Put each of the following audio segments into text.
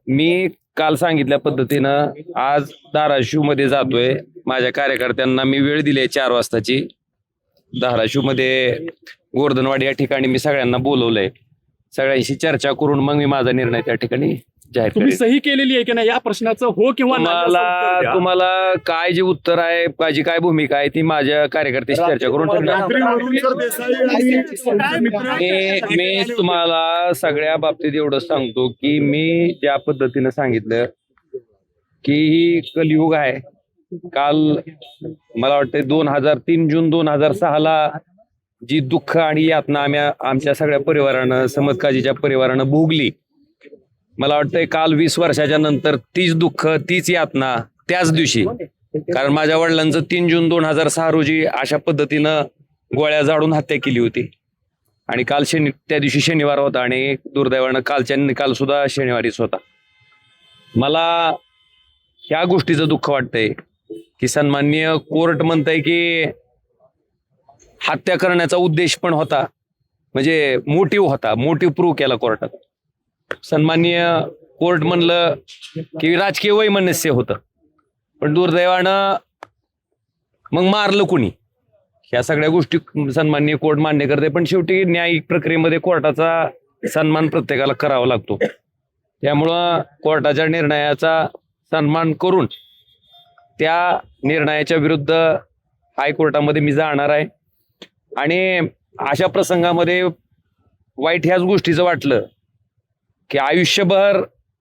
मी काल सांगितल्या पद्धतीनं आज धाराशिव मध्ये जातोय. माझ्या कार्यकर्त्यांना मी वेळ दिली आहे 4 वाजताची. धाराशिव मध्ये गोर्धनवाडी या ठिकाणी मी सगळ्यांना बोलवलंय. सगळ्यांशी चर्चा करून मग मी माझा निर्णय त्या ठिकाणी जाहीर तुम्ही करेन. सही केलेली आहे की नाही या प्रश्नाचं हो किंवा नाही असं उत्तर द्या. तुम्हाला काय जे उत्तर आहे, माझी काय भूमिका आहे ती माझ्या कार्यकर्त्याशी चर्चा करून ठरणार. मी तुम्हाला सगळ्या बाबतीत एवढं सांगतो की मी ज्या पद्धतीनं सांगितलं की ही कलियुग आहे. काल मला वाटतं 2003 जून 2006 जी दुःख आणि यातना आमच्या सगळ्या परिवारानं, समदकाजीच्या परिवारानं भोगली. मला वाटतंय काल 20 वर्षाच्या नंतर तीच दुःख, तीच यातना त्याच दिवशी, कारण माझ्या वडिलांचं 3 जून 2006 रोजी अशा पद्धतीनं गोळ्या झाडून हत्या केली होती. आणि काल त्या दिवशी शनिवार होता आणि दुर्दैवानं कालच्या निकाल सुद्धा शनिवारीच होता. मला ह्या गोष्टीचं दुःख वाटतंय की सन्माननीय कोर्ट म्हणतंय की हत्या करण्याचा उद्देश पण होता, म्हणजे मोटिव्ह होता, मोटिव्ह प्रूव्ह केला कोर्टात. सन्माननीय कोर्ट म्हणलं की राजकीय वैमनस्य होतं, पण दुर्दैवानं मग मारलं कुणी, ह्या सगळ्या गोष्टी सन्माननीय कोर्ट मान्य करते. पण शेवटी न्यायिक प्रक्रियेमध्ये कोर्टाचा सन्मान प्रत्येकाला करावा लागतो. त्यामुळं कोर्टाच्या निर्णयाचा सन्मान करून त्या निर्णयाच्या विरुद्ध हायकोर्टामध्ये मी जाणार आहे. आणि अशा प्रसंगामध्ये वाईट ह्याच गोष्टीचं वाटलं की आयुष्यभर,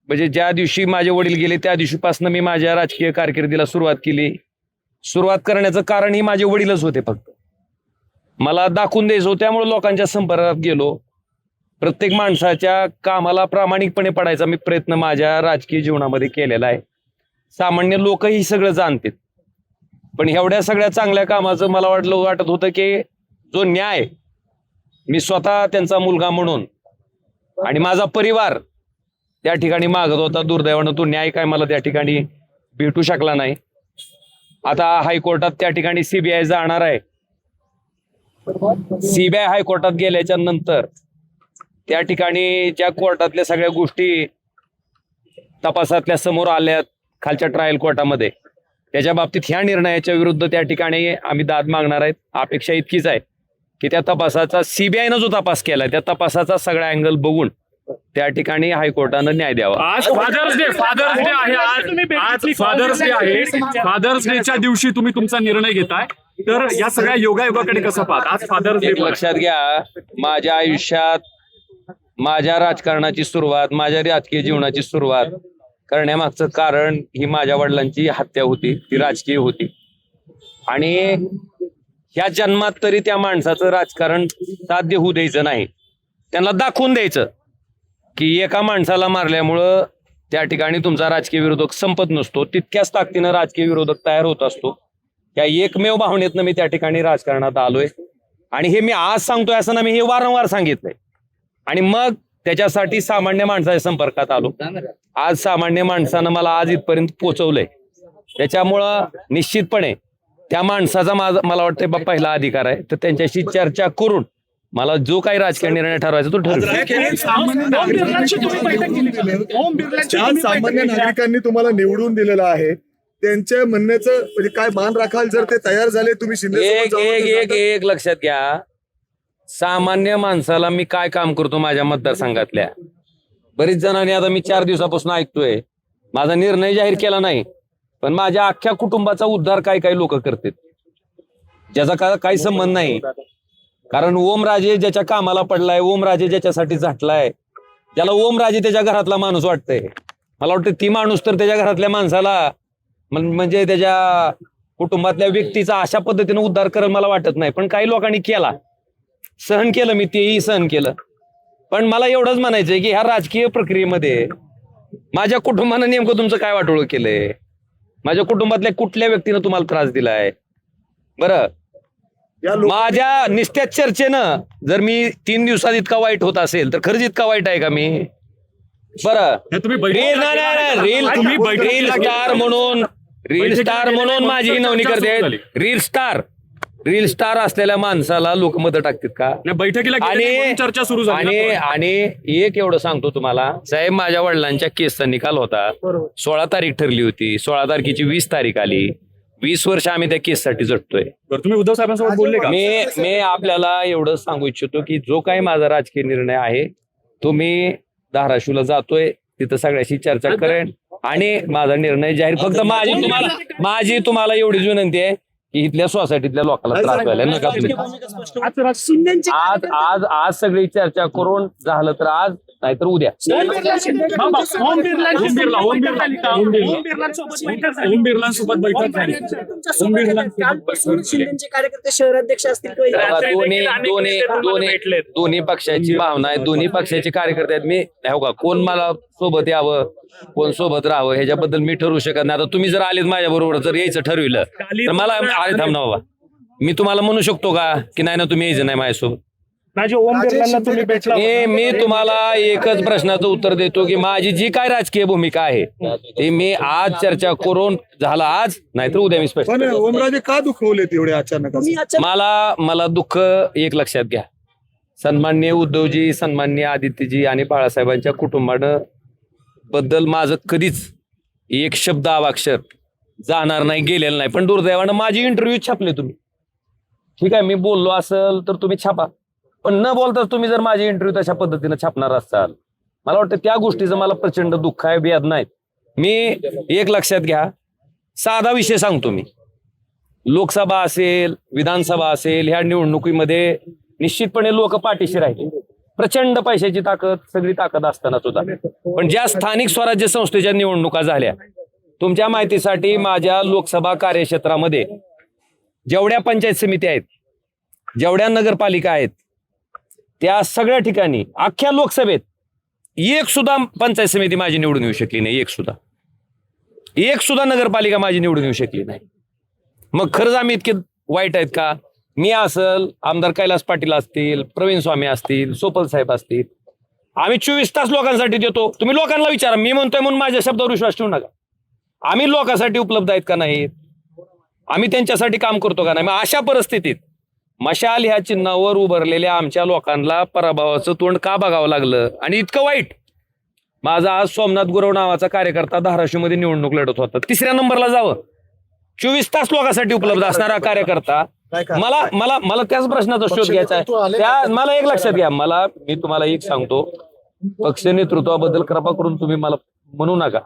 म्हणजे ज्या दिवशी माझे वडील गेले त्या दिवशीपासून मी माझ्या राजकीय कारकिर्दीला सुरुवात केली. सुरुवात करण्याचं कारण ही माझे वडीलच होते. फक्त मला दाखवून द्यायचं होतं, त्यामुळे लोकांच्या संपर्कात गेलो. प्रत्येक माणसाच्या कामाला प्रामाणिकपणे पडायचा मी प्रयत्न माझ्या राजकीय जीवनामध्ये केलेला आहे. सामान्य लोकही सगळं जाणतात, पण एवढ्या सगळ्या चांगल्या कामाचं मला वाटत होतं की जो न्याय मी स्वतः त्यांचा मुलगा म्हणून आणि माझा परिवार त्या ठिकाणी मागत होता, दुर्दैवानं तो न्याय काय मला त्या ठिकाणी भेटू शकला नाही. आता हायकोर्टात त्या ठिकाणी सीबीआय जाणार आहे. सीबीआय हायकोर्टात गेल्याच्या नंतर त्या ठिकाणी ज्या कोर्टातल्या सगळ्या गोष्टी तपासातल्या समोर आल्यात खालच्या ट्रायल कोर्टामध्ये, त्याच्या बाबतीत ह्या निर्णयाच्या विरुद्ध त्या ठिकाणी आम्ही दाद मागणार आहेत. अपेक्षा इतकीच आहे की त्या तपासाचा, सीबीआयनं जो तपास केलाय त्या तपासाचा सगळा अँगल बघून त्या ठिकाणी हायकोर्टानं न्याय द्यावा. आज फादर्स डे आहे. आज फादर्स डे आहे. फादर्स डेच्या दिवशी तुम्ही तुमचा निर्णय घेताय, तर या सगळ्या योगायोगाकडे कसं पाहता? आज फादर्स डे लक्षात घ्या, माझ्या आयुष्यात, माझ्या राजकारणाची सुरुवात, माझ्या राजकीय जीवनाची सुरुवात करण्यामागचं कारण ही माझ्या वडिलांची हत्या होती, ती राजकीय होती. आणि ह्या जन्मात तरी त्या माणसाचं राजकारण साध्य होऊ द्यायचं नाही. त्यांना दाखवून द्यायचं की एका माणसाला मारल्यामुळं त्या ठिकाणी तुमचा राजकीय विरोधक संपत नसतो, तितक्याच ताकदीनं राजकीय विरोधक तयार होत असतो. या एकमेव भावनेतनं मी त्या ठिकाणी राजकारणात आलोय. आणि हे मी आज सांगतोय असं ना, मी हे वारंवार सांगितलंय. आणि मग त्याच्यासाठी सामान्य माणसाच्या संपर्कात आलो. आज सामान्य माणसानं मला आज इथपर्यंत पोहोचवलंय. त्याच्यामुळं निश्चितपणे त्या माणसाचा मला वाटतं पहिला अधिकार आहे. तर त्यांच्याशी चर्चा करून मला जो काही राजकीय निर्णय ठरवायचा तो ठरवेल. सामान्य नागरिकांनी तुम्हाला निवडून दिलेलं आहे, त्यांच्या म्हणण्याचं म्हणजे काय मान राखाल जर ते तयार झाले तुम्ही एक लक्षात घ्या, सामान्य माणसाला मी काय काम करतो माझ्या मतदारसंघातल्या बरीच जणांनी, आता मी 4 दिवसापासून ऐकतोय, माझा निर्णय जाहीर केला नाही पण माझ्या अख्ख्या कुटुंबाचा उद्धार काही लोक करतात, ज्याचा काही संबंध नाही. कारण ओमराजे ज्याच्या कामाला पडलाय, ओमराजे ज्याच्यासाठी झटलाय, ज्याला ओमराजे त्याच्या घरातला माणूस वाटतंय, मला वाटतं ती माणूस तर त्याच्या घरातल्या माणसाला म्हणजे त्याच्या कुटुंबातल्या व्यक्तीचा अशा पद्धतीने उद्धार करेल मला वाटत नाही. पण काही लोकांनी केला, सहन केलं, मी तेही सहन केलं. पण मला एवढंच म्हणायचंय की ह्या राजकीय प्रक्रियेमध्ये माझ्या कुटुंबानं नेमकं तुमचं काय वाटोळं केलंय, माझ्या कुटुंबातल्या कुठल्या व्यक्तीनं तुम्हाला त्रास दिलाय? बरं, माझ्या निस्त्यात चर्चेनं जर मी 3 दिवसात इतका वाईट होत असेल तर खरंच इतका वाईट आहे का मी? बरं, रील स्टार म्हणून माझी नोंदणी करते. रील रील स्टार असलेल्या माणसाला लोक मतं टाकतात का? नाही, बैठकीला गेले नाही म्हणून चर्चा सुरू झाली. आणि एक एवढं सांगतो तुम्हाला साहेब, माझ्या वडिलांच्या केसचा निकाल होता. 16 तारीख ठरली होती, 16 तारखेची 20 तारीख आली. 20 वर्ष आम्ही त्या केससाठी झटतोय. बरं, तुम्ही उद्धव साहेबांसोबत बोलले का? मी आपल्याला एवढं सांगू इच्छितो की जो काही माझा राजकीय निर्णय आहे तो मी धाराशिवला जातोय, तिथं सगळ्याशी चर्चा करेन आणि माझा निर्णय जाहीर. फक्त माझी तुम्हाला एवढीच विनंती आहे की इथल्या सोसायटीतल्या लोकांना त्रास व्हायला नका तुम्ही. आज सगळी चर्चा करून झालं तर आज, नाहीतर उद्या. ओम बिर्लांसोबत बैठक झाली. शिंदेचे कार्यकर्ते शहराध्यक्ष असतील किंवा दोन्ही पक्षाची भावना आहे, दोन्ही पक्षाचे कार्यकर्ते आहेत. मी हो का, कोण मला सोबत यावं, कोण सोबत राहावं ह्याच्याबद्दल मी ठरवू शकत नाही. आता तुम्ही जर आलेत माझ्या बरोबर, जर यायचं ठरविलं तर मला अरे थांब ना बाबा, मी तुम्हाला म्हणू शकतो का की नाही ना तुम्ही यायचं नाही माझ्यासोबत? मी तुम्हाला एकच प्रश्नाचं उत्तर देतो की माझी जी काय राजकीय भूमिका आहे ती मी आज चर्चा करून झाला आज, नाहीतर उद्या मी स्पष्ट. पण ओमराजे का दुखवले तेवढे अचानक असं? मला दुःख एक लक्षात घ्या. सन्माननीय उद्धवजी, सन्माननीय आदित्यजी आणि बाळासाहेबांच्या कुटुंबानं बद्दल माझं कधीच एक शब्द अवाक्षर जाणार नाही, गेलेलं नाही. पण दुर्दैवानं माझी इंटरव्ह्यू छापले तुम्ही. ठीक आहे, मी बोललो असेल तर तुम्ही छापा, पण न बोलताच तुम्ही जर माझी इंटरव्ह्यू तशा पद्धतीने छापणार असाल, मला वाटतं त्या गोष्टीचं मला प्रचंड दुःख आहे, वेदना आहेत. मी एक लक्षात घ्या, साधा विषय सांगतो मी. लोकसभा असेल, विधानसभा असेल, ह्या निवडणुकीमध्ये निश्चितपणे लोक पाठीशी राहिले. प्रचंड पैशाची ताकद, सगळी ताकद असताना सुद्धा. पण ज्या स्थानिक स्वराज्य संस्थेच्या निवडणुका झाल्या, तुमच्या माहितीसाठी माझ्या लोकसभा कार्यक्षेत्रामध्ये जेवढ्या पंचायत समिती आहेत, जेवढ्या नगरपालिका आहेत, त्या सगळ्या ठिकाणी अख्ख्या लोकसभेत एक सुद्धा पंचायत समिती माझी निवडून येऊ शकली नाही. एक सुद्धा नगरपालिका माझी निवडून येऊ शकली नाही. मग खरंच आम्ही इतके वाईट आहेत का? मी असेल, आमदार कैलास पाटील असतील, प्रवीण स्वामी असतील, सोपल साहेब असतील, आम्ही 24 तास लोकांसाठी देतो. तुम्ही लोकांना विचारा, मी म्हणतोय म्हणून माझ्या शब्दावर विश्वास ठेवू नका. आम्ही लोकांसाठी उपलब्ध आहेत का नाहीत? आम्ही त्यांच्यासाठी काम करतो का नाही? मग अशा परिस्थितीत मशाल ह्या चिन्हावर उभारलेल्या आमच्या लोकांना पराभवाचं तोंड का बघावं लागलं? आणि इतकं वाईट, माझा आज सोमनाथ गुरव नावाचा कार्यकर्ता धाराशिवमध्ये निवडणूक लढत होता, 3ऱ्या नंबरला जावं. 24 तास लोकांसाठी उपलब्ध असणारा कार्यकर्ता मला त्याच प्रश्नाचा शोध घ्यायचा आहे. मला एक लक्षात घ्या, मी तुम्हाला एक सांगतो, पक्ष नेतृत्वाबद्दल कृपा करून तुम्ही मला म्हणू नका.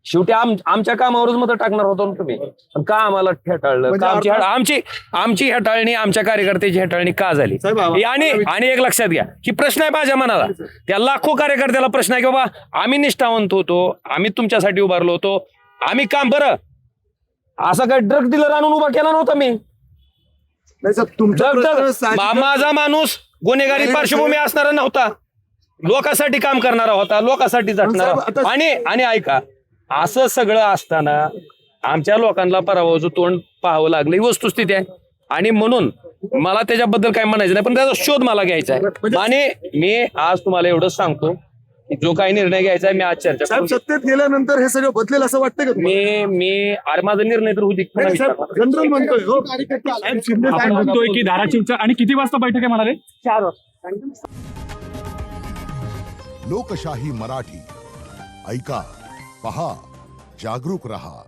शेवटी आमच्या कामावरच मत टाकणार होतो ना तुम्ही, पण का आम्हाला हेटाळलं? आमची हेटाळणी, आमच्या कार्यकर्त्याची हेटाळणी का झाली? आणि एक लक्षात घ्या, की प्रश्न आहे माझ्या मनाला, त्या लाखो कार्यकर्त्याला प्रश्न आहे की बाबा आम्ही निष्ठावंत होतो, आम्ही तुमच्यासाठी उभारलो होतो, आम्ही काम. बरं, असं काय ड्रग डीलर आणून उभा केला नव्हता मी. माझा माणूस गुन्हेगारी पार्श्वभूमी असणारा नव्हता, लोकांसाठी काम करणारा होता, लोकांसाठी झटणारा. आणि ऐका, असं सगळं असताना आमच्या लोकांना पराभवाचं तोंड पाहावं लागलं, ही वस्तुस्थिती आहे. आणि म्हणून मला त्याच्याबद्दल काय म्हणायचं नाही, पण त्याचा शोध मला घ्यायचा आहे. आणि मी आज तुम्हाला एवढंच सांगतो की जो काही निर्णय घ्यायचा आहे मी आज चर्चा साहेब, सत्तेत गेल्यानंतर हे सगळं बदलेल असं वाटतं का? अरे माझा निर्णय तर होती जनरल म्हणतोय हो. आपण म्हणतोय की धाराशिवचं. आणि किती वाजता बैठक आहे म्हणाले? 4 वाजता. लोकशाही मराठी ऐका, पहा, जागरूक रहा.